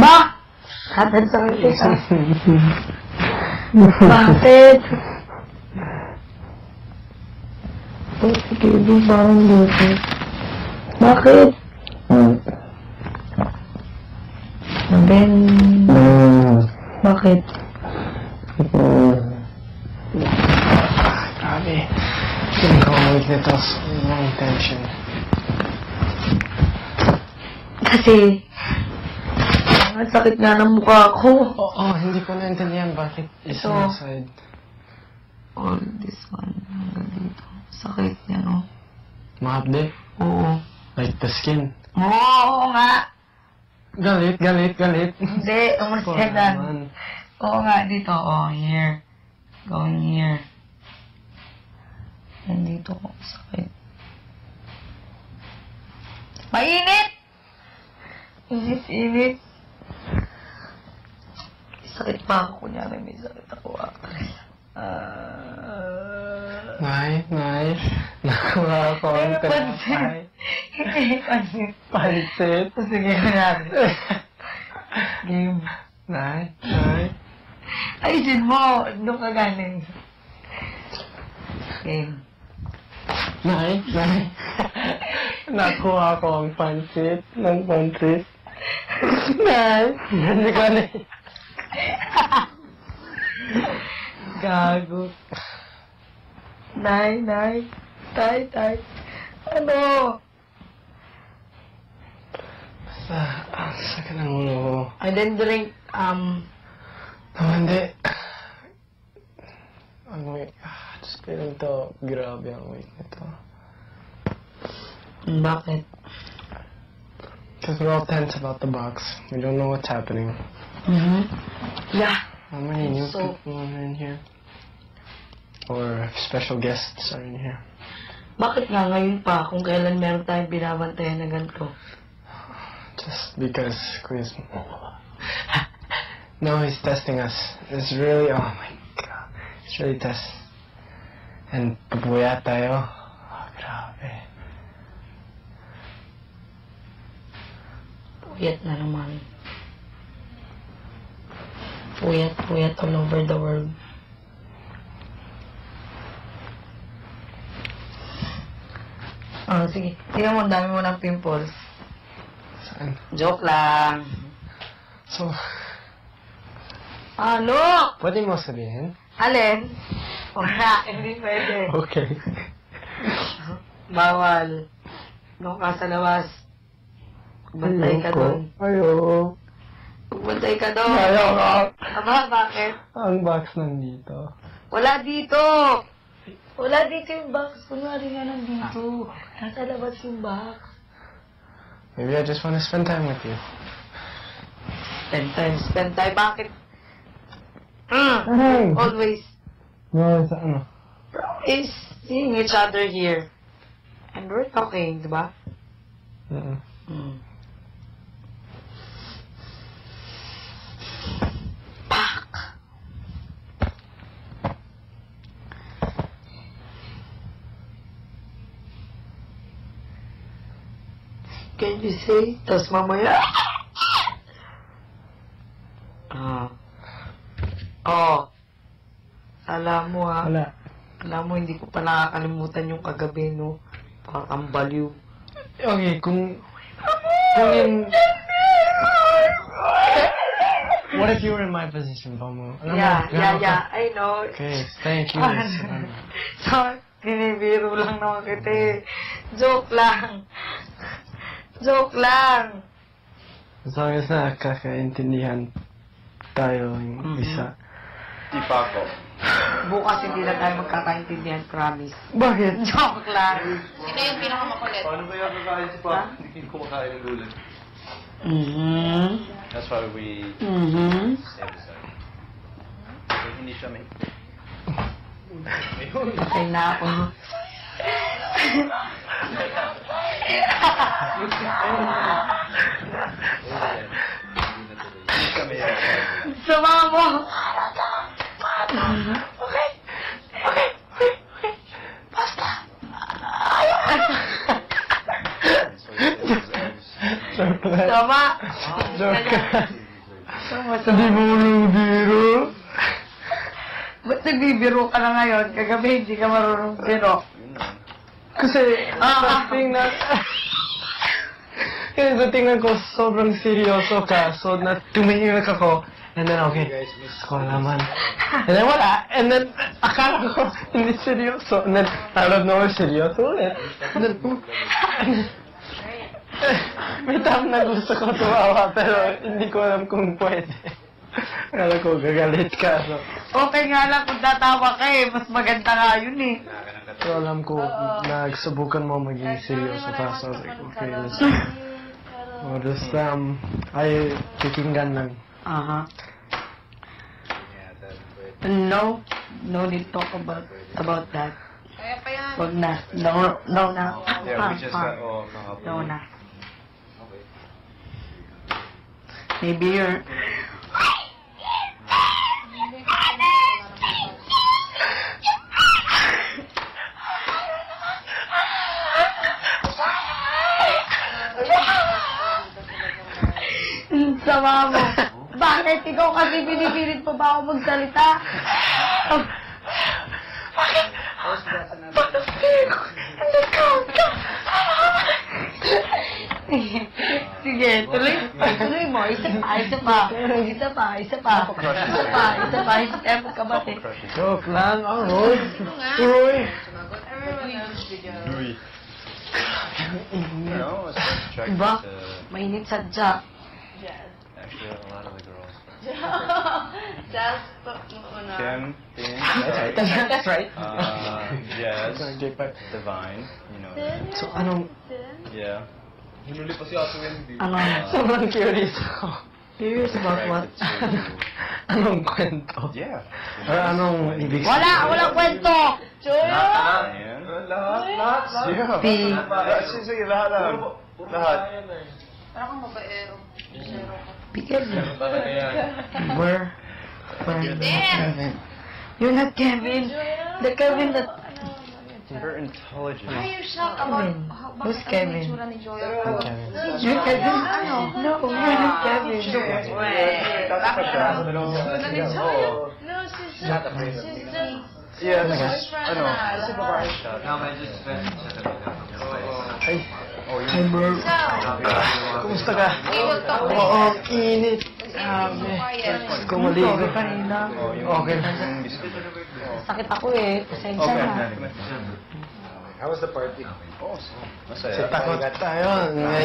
Ba? Katan sa kita. Bakit? Sige, parang dito. Bakit? Ben... Bakit? Grabe. Feeling ko umulit nito. Long tension. Kasi... Ang sakit nga ng mukha ko. Oo, hindi ko naintindihan bakit isa Ito. side. All this one. Hanggang dito. Sakit niya, no? Mahapde? Oo. Like the skin. Oo nga. Galit. Hindi, umalis ka dyan. Oo nga, dito. Oh, here. Going here. Yan dito ko. Sakit. Mainit! Init. Sakit pa ako. Kunyari, may sakit ako. Nay. Nakuha ako ang Pansit. Hindi, pansit. Pansit. Sige, kunyari. Game. Nay. Ayusin mo. Doon ka galing. Game. Nay. Nakuha ko ang pansit. Nay. Hindi ko na. Gago. Nay. Tay. Ano? Basta, ang sakit ng ulo ko. I didn't drink, Hindi. Ang weak. Just feeling to, grabe ang weak nito. Bakit? Because we're all tense about the box. We don't know what's happening. Yeah. How many new So- people are in here? Or special guests are in here? Bakit nga ngayon pa kung kailan meron tayong binabantayan na ganito? Just because Quiz... No, he's testing us. It's really... Oh my God. It's really test. And pabuya tayo. Oh, grabe. Puyat na naman. Puyat all over the world. Sige. Tingnan mo, ang dami mo ng pimples. Saan? Joke lang. So, Ano? pwede mo sabihin? Alin? Wala, hindi pwede. Okay. Bawal. Doon ka sa labas. Bantay ka doon. Ayoko. Bantay ka doon. Ayoko. Aba, bakit? Ang box nandito. Wala dito. Wala dito yung box. Kunwari nga nandito. Nasa labas yung box. Maybe I just want to spend time with you. Spend time. Bakit? Hey! Always. No, sa ano? Is seeing each other here. And we're talking, di ba? Pak! Can you say? Tapos mamaya... Alam mo ha. Wala. Alam mo, hindi ko pa nakakalimutan yung kagabi, no? Parang baliw. Okay, kung in... What if you were in my position, Pomo? Yeah. I know. Okay, thank you. So, binibiro lang naman kita eh. Joke lang. As long as nakakaintindihan tayo yung isa. Di pa ako. Bukas hindi na tayo magkakaintindihan, promise. Bakit? Joke lang. Sino yung pinakamakulit? Paano ba yung kakain si Pa? Hindi kumakain ng gulay. That's why we emphasize. So, hindi siya may... Ay na ako. Sama mo! Okay. Basta. Joke lang. Sama. Joke lang. Hindi mo nang biro. Ba't nagbibiro ka na ngayon? Kagabi hindi ka marunong biro. Kasi, tingnan... Kasi tingnan ko, sobrang seryoso ka. So, tumingin ako. And then, okay, gusto ko naman. And then, wala. And then, akala ko, hindi seryoso. And then, out of nowhere, seryoso ulit. And then, may time na gusto ko tumawa, pero hindi ko alam kung pwede. Akala ko, gagalit ka. So, Okay nga lang kung tatawa ka eh. Mas maganda nga yun eh. so alam ko, nagsubukan mo maging seryoso ka. So, like, okay, let's oh, just, ay, kikinggan lang. Aha. No need talk about that. Wag na. No na. Yeah, we just got all No na. Maybe you're... Sama mo. Bakit? Ikaw kasi pinipilit pa ba ako magsalita? Bakit? Bakit? Hindi ka. Sige, tuloy mo. Isa pa. Ewan ka ba, eh? Joke lang. Oh, Roy. Roy. No, it's attracted Diba? to Mainit sadya. actually a lot of the girls. Just Kim, Pin, That's right. Jazz, Okay, but- Divine, you know. So, anong... Yeah. Ano? Sobrang curious ako. Curious about what? Anong kwento? Yeah. Or anong ibig Walang kwento! Ayan. Yeah. P. Sige, lahat lang. Lahat. Parang kang babaero. Bigyan mo. Where? You're not Kevin. The Kevin that... You're intelligent. Why are you shocked about Kevin. Who's bakit Kevin? ang itsura ni Joyo? You're Kevin? No, you're not Kevin. No, she's just... Yeah, She's ano? Ay, Oh, hi bro. Kumusta ka? Oo, init. Sabi. Gusto ko maligo. Kanina. Okay. Sakit ako eh. Pasensya na. How was the party? Oh, masaya. Takot tayo.